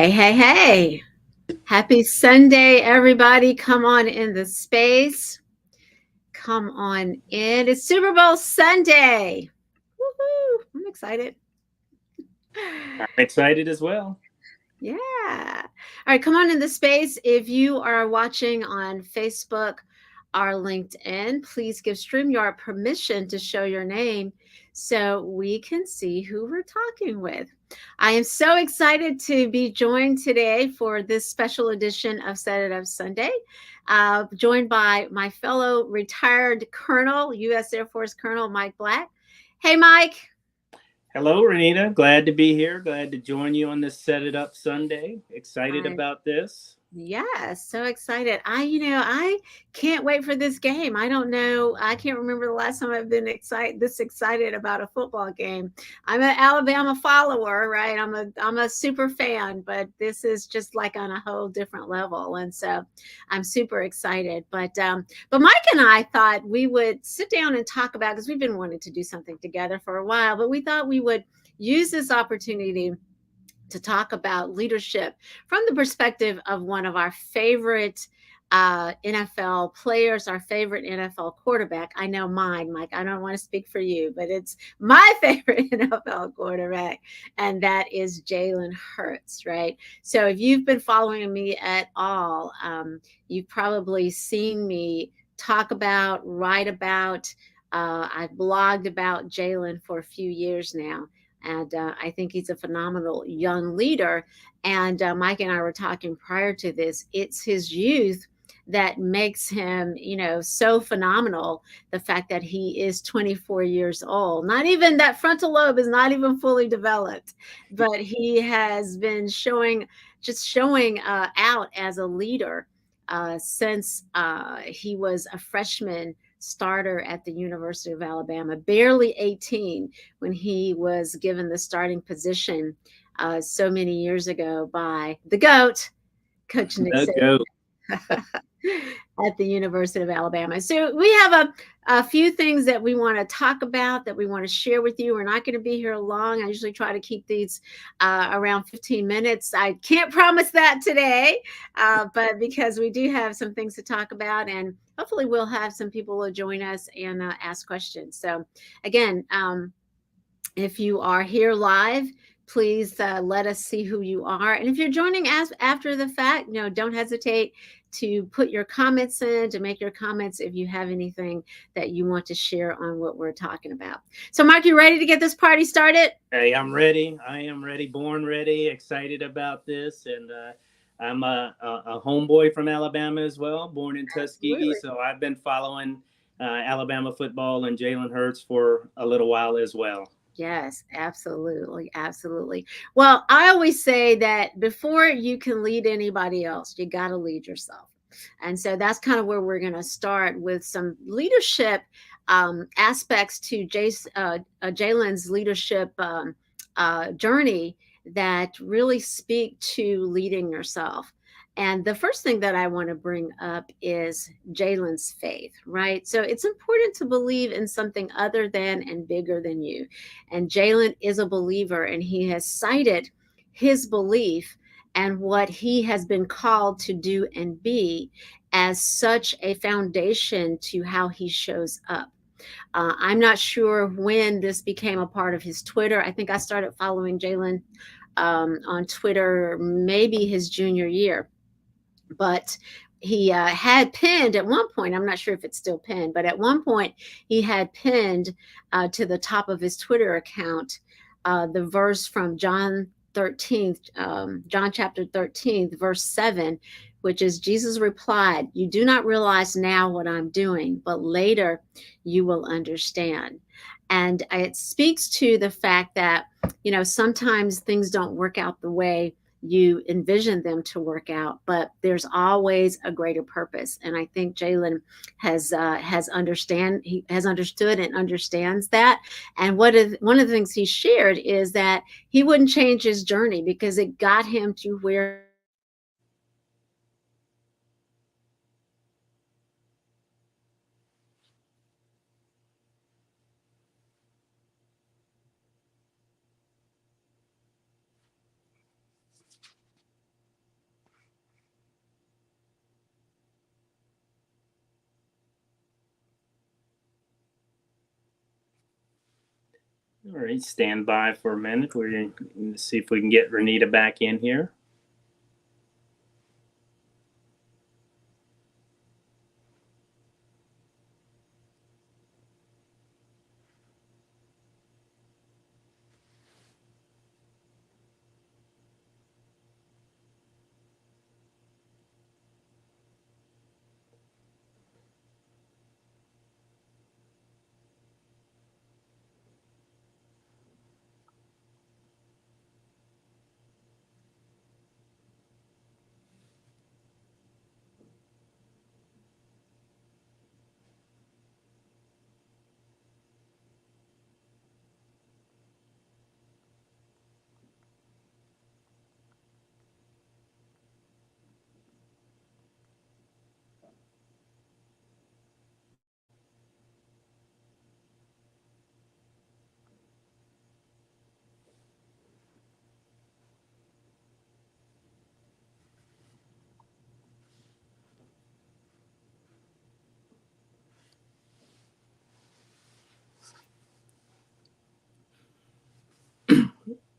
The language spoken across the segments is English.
Hey, hey, hey. Happy Sunday, everybody. Come on in the space. Come on in. It's Super Bowl Sunday. Woohoo. I'm excited. I'm excited as well. Yeah. All right, come on in the space. If you are watching on Facebook or LinkedIn, please give StreamYard permission to show your name so we can see who we're talking with. I am so excited to be joined today for this special edition of Set It Up Sunday, joined by my fellow retired Colonel, U.S. Air Force Colonel Mike Black. Hey, Mike. Hello, Renita. Glad to be here. Glad to join you on this Set It Up Sunday. Excited I about this. Yeah, so excited. I can't wait for this game. I don't know. I can't remember the last time I've been this excited about a football game. I'm an Alabama follower, right? I'm a super fan, but this is just like on a whole different level. And so I'm super excited. But Mike and I thought we would sit down and talk about because we've been wanting to do something together for a while, but we thought we would use this opportunity to talk about leadership from the perspective of one of our favorite NFL players, our favorite NFL quarterback. I know mine, Mike. I don't want to speak for you, but it's my favorite NFL quarterback, and that is Jalen Hurts, right? So if you've been following me at all, you've probably seen me talk about, write about, I've blogged about Jalen for a few years now. And I think he's a phenomenal young leader. And Mike and I were talking prior to this. It's his youth that makes him, so phenomenal. The fact that he is 24 years old, not even that frontal lobe is not even fully developed, but he has been showing out as a leader since he was a freshman starter at the University of Alabama, barely 18 when he was given the starting position so many years ago by the GOAT, Coach Nick The go. Saban. At the University of Alabama. So we have a few things that we want to talk about that we want to share with you. We're not going to be here long. I usually try to keep these around 15 minutes. I can't promise that today, but because we do have some things to talk about, and hopefully we'll have some people who will join us and ask questions. So again, if you are here live, please let us see who you are. And if you're joining us after the fact, don't hesitate to put your comments in, to make your comments if you have anything that you want to share on what we're talking about. So, Mark, you ready to get this party started? Hey, I'm ready. I am ready, born ready, excited about this. And I'm a homeboy from Alabama as well, born in Tuskegee. Absolutely. So I've been following Alabama football and Jalen Hurts for a little while as well. Yes, absolutely. Absolutely. Well, I always say that before you can lead anybody else, you got to lead yourself. And so that's kind of where we're going to start with some leadership aspects to Jalen's leadership journey that really speak to leading yourself. And the first thing that I want to bring up is Jalen's faith, right? So it's important to believe in something other than and bigger than you. And Jalen is a believer, and he has cited his belief and what he has been called to do and be as such a foundation to how he shows up. I'm not sure when this became a part of his Twitter. I think I started following Jalen on Twitter maybe his junior year, but he had pinned at one point. I'm not sure if it's still pinned, but at one point he had pinned to the top of his Twitter account the verse from John chapter 13, verse 7, which is Jesus replied, "You do not realize now what I'm doing, but later you will understand." And it speaks to the fact that, sometimes things don't work out the way you envision them to work out, but there's always a greater purpose. And I think Jalen he has understood and understands that. And one of the things he shared is that he wouldn't change his journey because it got him to where he is today. And so he wouldn't change his journey because it got him to where he is today. And so he wouldn't change his journey because it got him to where he is today. All right, stand by for a minute. We're going to see if we can get Renita back in here.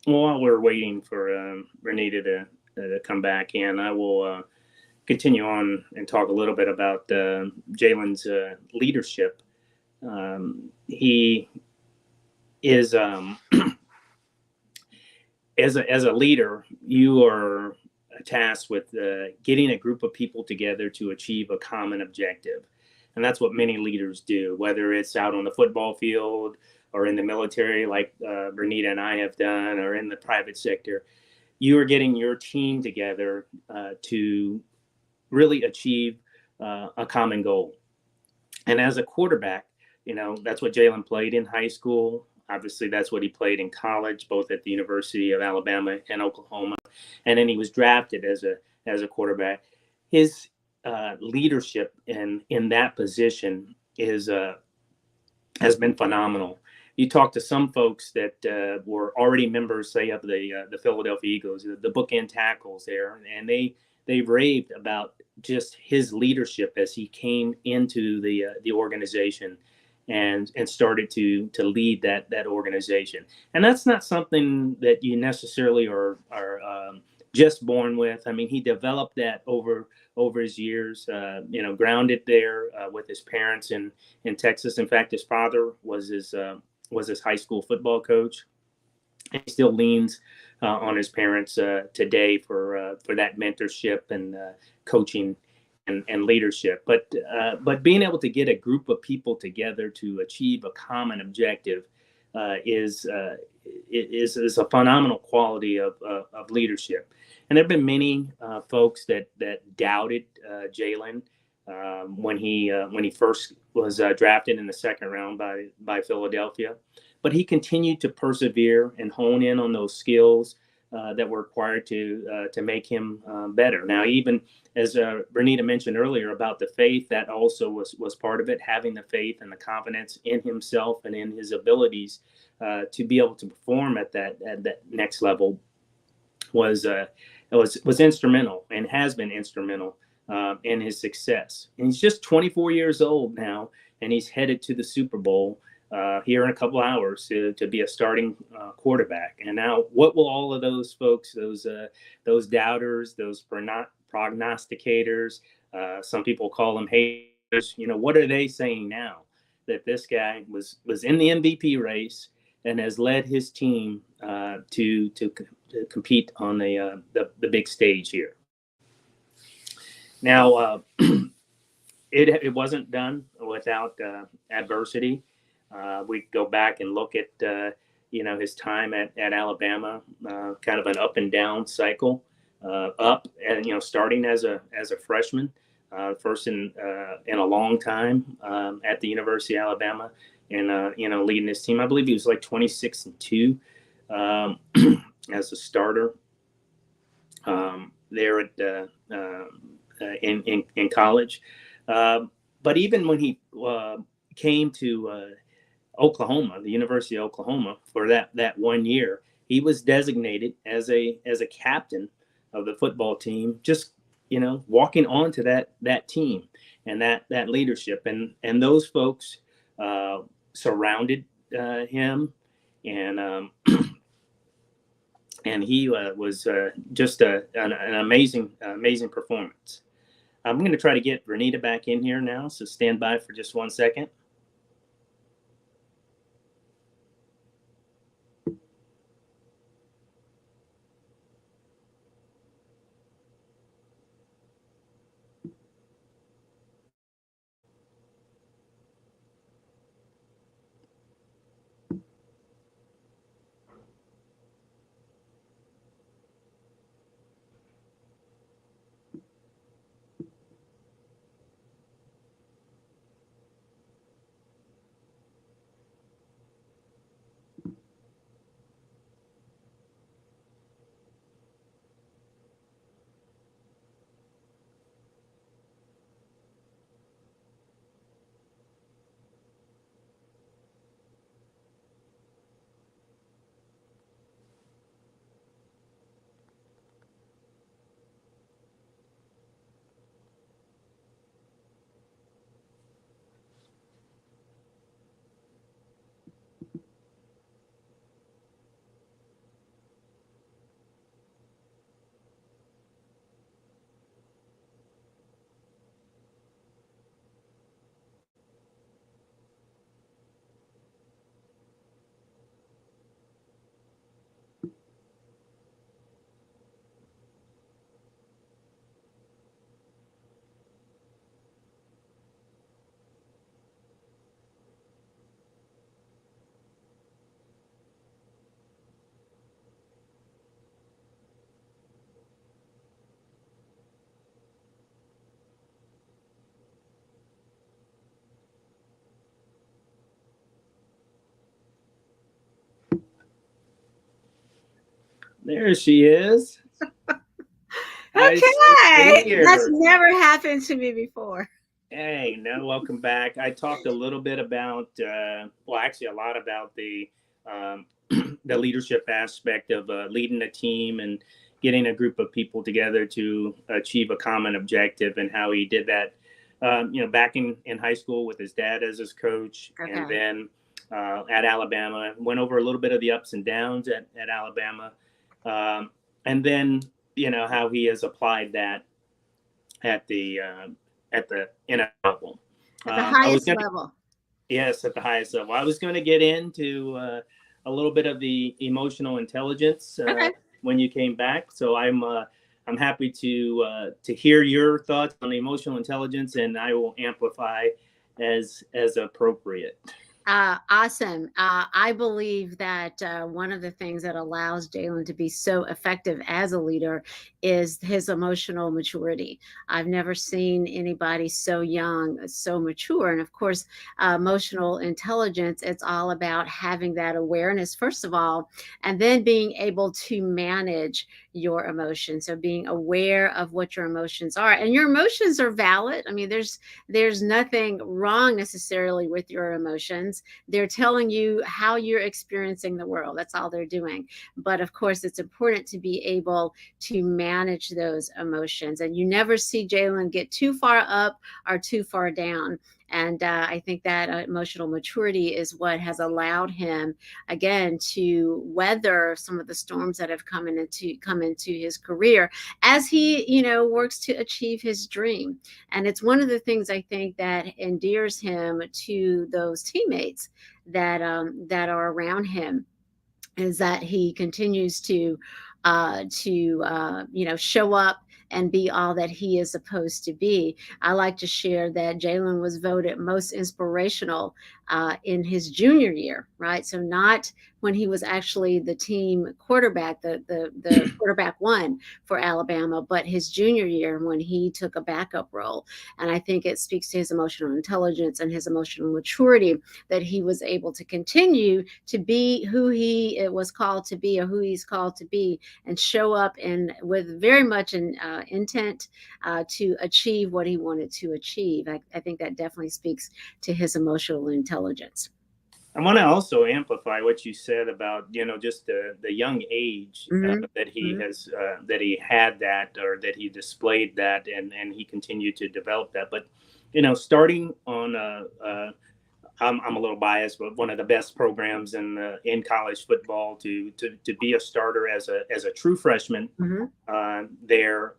Well, while we're waiting for Renita to come back in, I will continue on and talk a little bit about Jalen's leadership. He is as a leader, you are tasked with getting a group of people together to achieve a common objective, and that's what many leaders do. Whether it's out on the football field or in the military, like Bernita and I have done, or in the private sector, you are getting your team together to really achieve a common goal. And as a quarterback, that's what Jalen played in high school. Obviously, that's what he played in college, both at the University of Alabama and Oklahoma. And then he was drafted as a quarterback. His leadership in that position is has been phenomenal. You talk to some folks that were already members, say, of the Philadelphia Eagles, the bookend tackles there, and they raved about just his leadership as he came into the organization and started to lead that organization. And that's not something that you necessarily are just born with. I mean, he developed that over his years, grounded there with his parents in Texas. In fact, his father was his high school football coach. And he still leans on his parents today for that mentorship and coaching and leadership. But being able to get a group of people together to achieve a common objective is a phenomenal quality of leadership. And there have been many folks that doubted Jalen when he first was drafted in the second round by Philadelphia. But he continued to persevere and hone in on those skills that were required to make him better. Now, even as Bernita mentioned earlier about the faith, that also was part of it. Having the faith and the confidence in himself and in his abilities to be able to perform at that next level was instrumental and has been instrumental in his success. And he's just 24 years old now, and he's headed to the Super Bowl here in a couple hours to be a starting quarterback. And now, what will all of those folks, those doubters, those prognosticators, some people call them haters, what are they saying now that this guy was in the MVP race and has led his team to compete on the big stage here? Now, it wasn't done without adversity. We go back and look at his time at Alabama, kind of an up and down cycle. Up and starting as a freshman, first in a long time at the University of Alabama, and leading his team. I believe he was like 26-2 as a starter there at in college. But even when he came to Oklahoma, the University of Oklahoma, for that 1 year, he was designated as a captain of the football team, just walking onto that team and that leadership, and those folks surrounded him and and he was just an amazing performance. I'm going to try to get Renita back in here now, so stand by for just 1 second. There she is. I Okay, see that's her. never happened to me before. Hey, no, welcome back. I talked a little bit about, well, actually, a lot about um, the leadership aspect of leading a team and getting a group of people together to achieve a common objective, and how he did that, back in high school with his dad as his coach, and Okay. then at Alabama. Went over a little bit of the ups and downs at Alabama, and then how he has applied that at the NFL level. At the I was highest going to, level. yes, at the highest level. I was going to get into a little bit of the emotional intelligence Okay. when you came back. So I'm happy to hear your thoughts on emotional intelligence, and I will amplify as appropriate. Awesome. I believe that one of the things that allows Jalen to be so effective as a leader is his emotional maturity. I've never seen anybody so young, so mature. And of course, emotional intelligence, it's all about having that awareness, first of all, and then being able to manage your emotions. So being aware of what your emotions are. And your emotions are valid. I mean, there's nothing wrong necessarily with your emotions. They're telling you how you're experiencing the world. That's all they're doing. But of course, it's important to be able to manage those emotions. And you never see Jalen get too far up or too far down. And I think that emotional maturity is what has allowed him, again, to weather some of the storms that have come into his career as he, works to achieve his dream. And it's one of the things I think that endears him to those teammates that are around him, is that he continues to show up and be all that he is supposed to be. I like to share that Jalen was voted most inspirational in his junior year, right? So not when he was actually the team quarterback, the quarterback one for Alabama, but his junior year when he took a backup role. And I think it speaks to his emotional intelligence and his emotional maturity that he was able to continue to be who he was called to be, or who he's called to be, and show up and with very much an intent to achieve what he wanted to achieve. I think that definitely speaks to his emotional intelligence. I want to also amplify what you said about just the young age Mm-hmm. that he had that, or that he displayed that, and he continued to develop that. But starting on I'm a little biased, but one of the best programs in college football to be a starter as a true freshman there,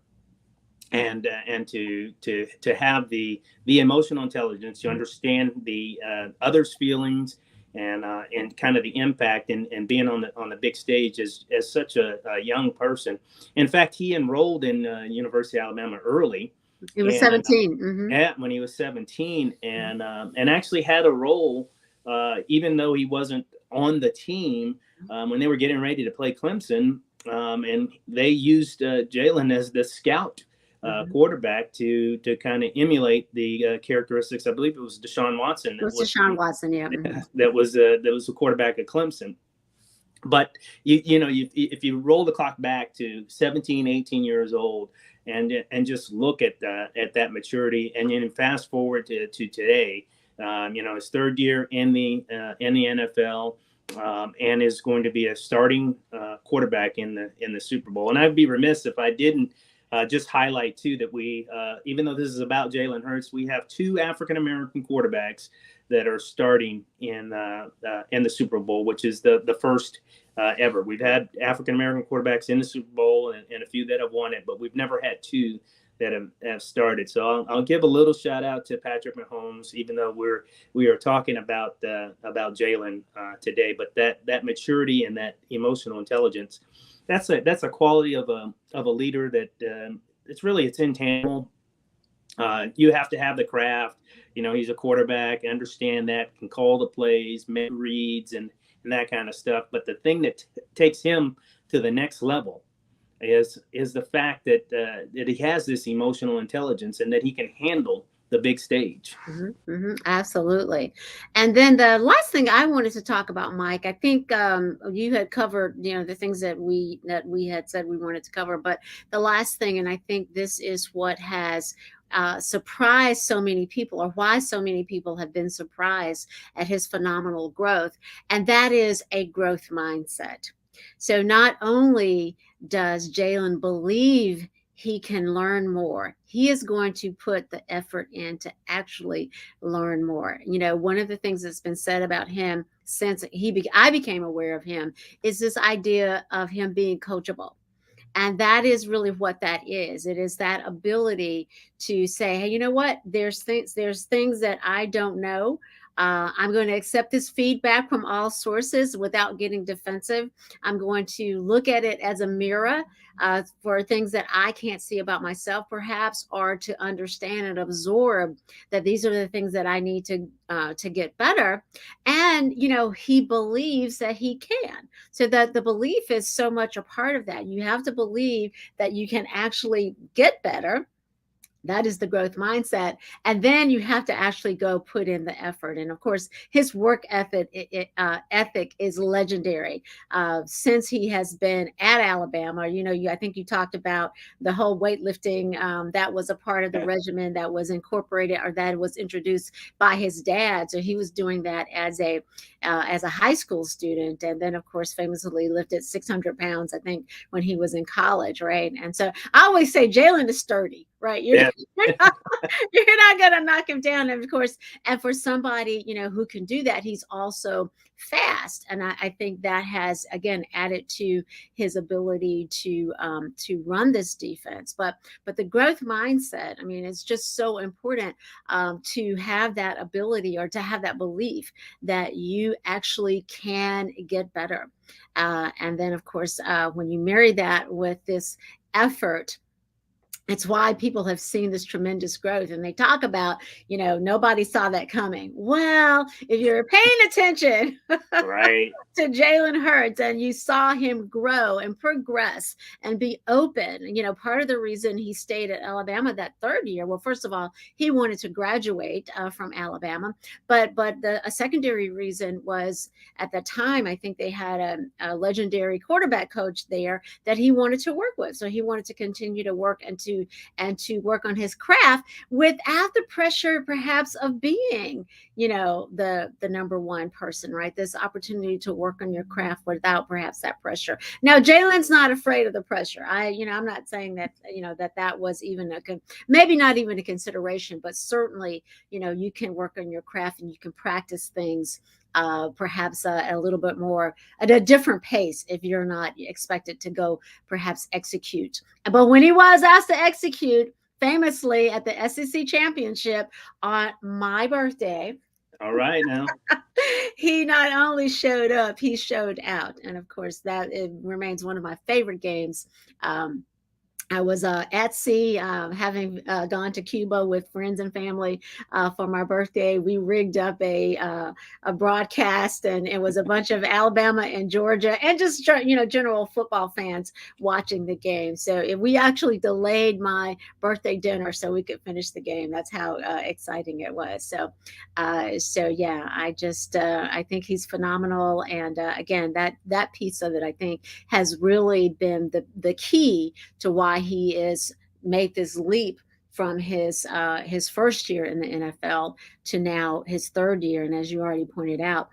and to have the emotional intelligence to understand the others' feelings and kind of the impact and being on the big stage as such a young person. In fact, he enrolled in University of Alabama early. He was And 17. when he was 17, and actually had a role, even though he wasn't on the team when they were getting ready to play Clemson, and they used Jalen as the scout quarterback to kind of emulate the characteristics. I believe it was Deshaun Watson. It was Deshaun Watson, yeah. That was the quarterback at Clemson. But if you roll the clock back to 17, 18 years old, and just look at that maturity, and then fast forward to today, his third year in the NFL, and is going to be a starting quarterback in the Super Bowl. And I'd be remiss if I didn't just highlight too that we, even though this is about Jalen Hurts, we have two African American quarterbacks that are starting in the Super Bowl, which is the first ever. We've had African American quarterbacks in the Super Bowl and a few that have won it, but we've never had two that have started. So I'll give a little shout out to Patrick Mahomes, even though we are talking about Jalen today. But that maturity and that emotional intelligence, that's a quality of a leader that it's intangible. You have to have the craft. He's a quarterback, understand that, can call the plays, make reads, and that kind of stuff. But the thing that takes him to the next level is the fact that he has this emotional intelligence and that he can handle the big stage. Absolutely. And then the last thing I wanted to talk about, Mike, I think you had covered, the things that we had said we wanted to cover, but the last thing, and I think this is what has surprised so many people, or why so many people have been surprised at his phenomenal growth, and that is a growth mindset. So not only does Jalen believe he can learn more, he is going to put the effort in to actually learn more. One of the things that's been said about him since I became aware of him is this idea of him being coachable. And that is really what that is. It is that ability to say, hey, you know what? There's things that I don't know. I'm going to accept this feedback from all sources without getting defensive. I'm going to look at it as a mirror for things that I can't see about myself, perhaps, or to understand and absorb that these are the things that I need to get better. And, he believes that he can. So that the belief is so much a part of that. You have to believe that you can actually get better. That is the growth mindset. And then you have to actually go put in the effort. And of course, his work ethic is legendary. Since he has been at Alabama, I think you talked about the whole weightlifting. That was a part of the regimen that was incorporated, or that was introduced by his dad. So he was doing that as a high school student. And then, of course, famously lifted 600 pounds, I think, when he was in college, right? And so I always say Jalen is sturdy, right? You're not going to knock him down. And of course, and for somebody, who can do that, he's also fast. And I think that has, again, added to his ability to run this defense. But the growth mindset, it's just so important to have that ability, or to have that belief that you actually can get better. And then, of course, when you marry that with this effort, it's why people have seen this tremendous growth. And they talk about, nobody saw that coming. Well, if you're paying attention right to Jalen Hurts and you saw him grow and progress and be open, part of the reason he stayed at Alabama that third year, well, first of all, he wanted to graduate from Alabama. But a secondary reason was, at the time, I think they had a legendary quarterback coach there that he wanted to work with. So he wanted to continue to work and to and to work on his craft without the pressure perhaps of being, the number one person, right? This opportunity to work on your craft without perhaps that pressure. Now, Jalen's not afraid of the pressure. I'm not saying that, that was even maybe not even a consideration, but certainly, you can work on your craft and you can practice things perhaps a little bit more at a different pace if you're not expected to go perhaps execute. But when he was asked to execute, famously at the SEC championship on my birthday, All right now. he not only showed up, he showed out. And of course, that it remains one of my favorite games. I was at sea, having gone to Cuba with friends and family for my birthday. We rigged up a broadcast, and it was a bunch of Alabama and Georgia, and just general football fans watching the game. So we actually delayed my birthday dinner so we could finish the game. That's how exciting it was. So yeah, I think he's phenomenal, and again, that piece of it, I think, has really been the key to why he is made this leap from his first year in the NFL to now his third year, and as you already pointed out,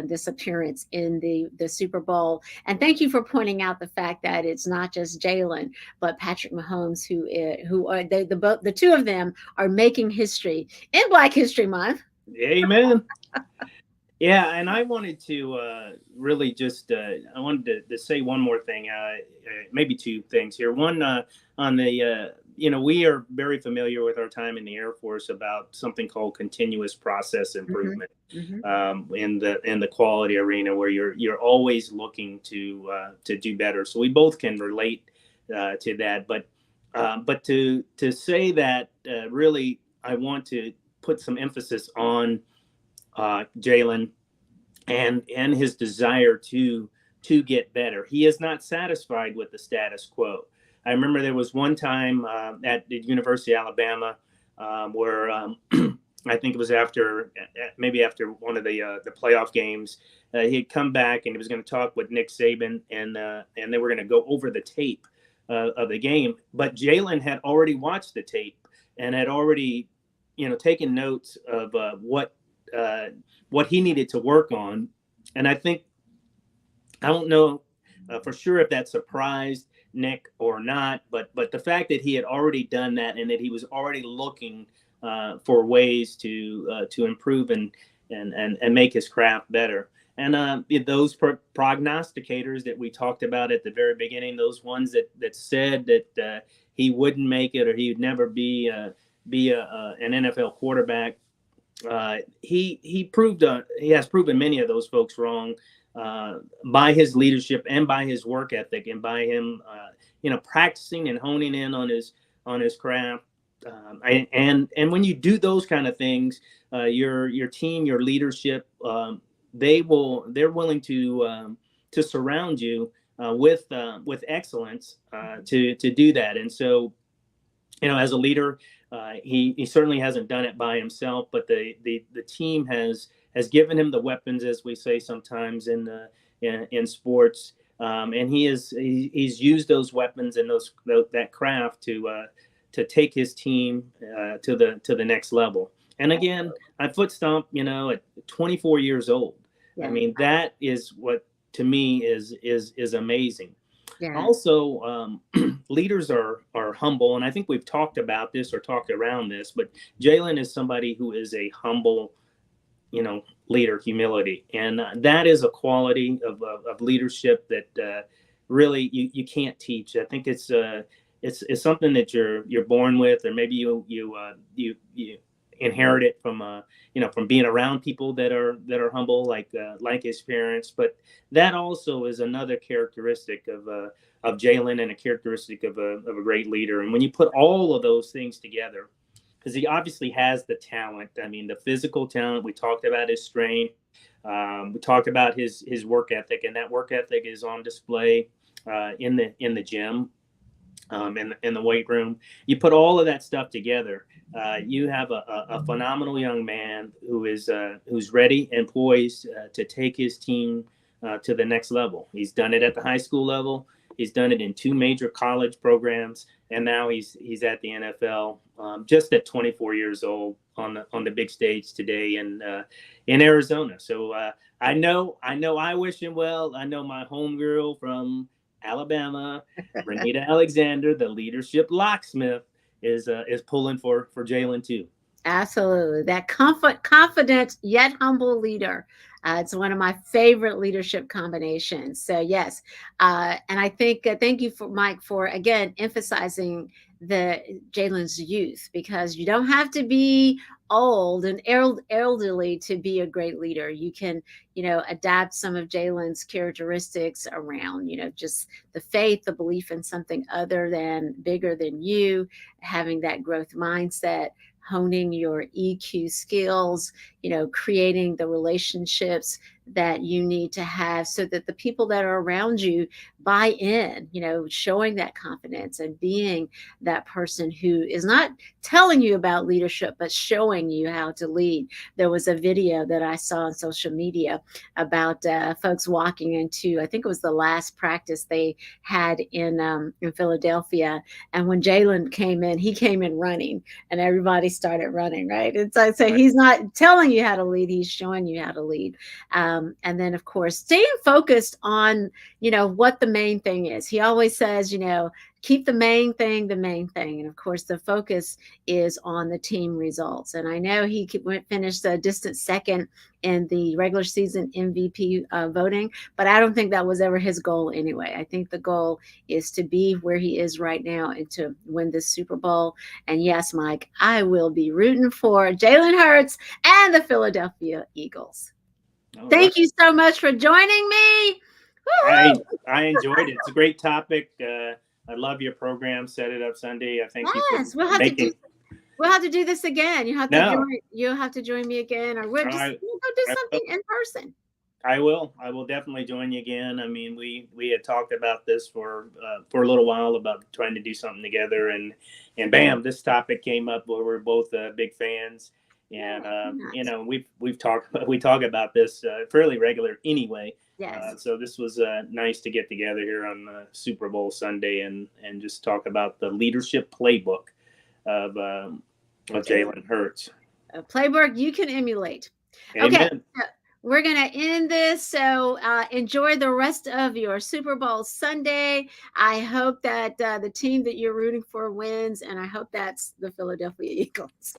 this appearance in the Super Bowl. And thank you for pointing out the fact that it's not just Jalen, but Patrick Mahomes, who are the two of them are making history in Black History Month. Amen. Yeah, and I wanted to really just I wanted to say one more thing, maybe two things here. One on the we are very familiar with our time in the Air Force about something called continuous process improvement in the quality arena, where you're always looking to do better. So we both can relate to that, but to say that really, I want to put some emphasis on Jalen and his desire to get better. He is not satisfied with the status quo. I remember there was one time at the University of Alabama where I think it was maybe after one of the playoff games, he had come back and he was going to talk with Nick Saban, and they were going to go over the tape of the game. But Jalen had already watched the tape and had already taken notes of what he needed to work on. And I don't know for sure if that surprised Nick or not, but the fact that he had already done that and that he was already looking for ways to improve and make his craft better. And those prognosticators that we talked about at the very beginning, those ones that said that he wouldn't make it or he would never be an NFL quarterback, he has proven many of those folks wrong by his leadership and by his work ethic and by him practicing and honing in on his craft. And when you do those kind of things, your team, your leadership, they're willing to surround you with excellence to do that. And so, as a leader, he certainly hasn't done it by himself, but the team has given him the weapons, as we say sometimes in sports, and he's used those weapons and that craft to take his team to the next level. And again, I foot stomp, at 24 years old. Yeah. I mean, that is what to me is amazing. Yeah. Also, leaders are humble, and I think we've talked about this or talked around this, but Jalen is somebody who is a humble, leader, humility, and that is a quality of leadership that really you can't teach. I think it's something that you're born with, or maybe you inherit it from from being around people that are humble, like his parents. But that also is another characteristic of Jalen and a characteristic of a great leader. And when you put all of those things together, because he obviously has the talent. I mean, the physical talent. We talked about his strength. We talked about his work ethic, and that work ethic is on display in the gym, in the weight room. You put all of that stuff together, you have a phenomenal young man who's ready and poised to take his team to the next level. He's done it at the high school level. He's done it in two major college programs. and now he's at the NFL, just at 24 years old on the big stage today in Arizona. So I wish him well. I know my homegirl from Alabama, Renita Alexander, the leadership locksmith, is pulling for Jalen too. Absolutely. That confident yet humble leader. It's one of my favorite leadership combinations. So, yes. And I think, thank you for Mike for again emphasizing the Jalen's youth, because you don't have to be old and elderly to be a great leader. You can, adapt some of Jalen's characteristics around, just the faith, the belief in something other than bigger than you, having that growth mindset, honing your EQ skills, creating the relationships that you need to have so that the people that are around you buy in, showing that confidence and being that person who is not telling you about leadership, but showing you how to lead. There was a video that I saw on social media about folks walking into, I think it was the last practice they had in Philadelphia. And when Jalen came in, he came in running and everybody started running, right? It's like, so he's not telling you how to lead, he's showing you how to lead. And then, of course, staying focused on, what the main thing is. He always says, keep the main thing the main thing. And of course, the focus is on the team results. And I know he finished a distant second in the regular season MVP voting, but I don't think that was ever his goal anyway. I think the goal is to be where he is right now and to win this Super Bowl. And yes, Mike, I will be rooting for Jalen Hurts and the Philadelphia Eagles. Thank you so much for joining me. I enjoyed it. It's a great topic. I love your program. Set It Up Sunday. I think we'll have to do this again. You'll have to join me again, or we'll just go do something in person. I will definitely join you again. I mean, we had talked about this for a little while about trying to do something together, and bam, this topic came up where we're both big fans. And we talk about this fairly regular anyway. Yes. So this was nice to get together here on Super Bowl Sunday and just talk about the leadership playbook of Jalen Hurts. A playbook you can emulate. Amen. Okay. We're going to end this. So enjoy the rest of your Super Bowl Sunday. I hope that the team that you're rooting for wins, and I hope that's the Philadelphia Eagles.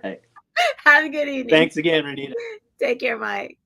Right. Have a good evening. Thanks again, Renita. Take care, Mike.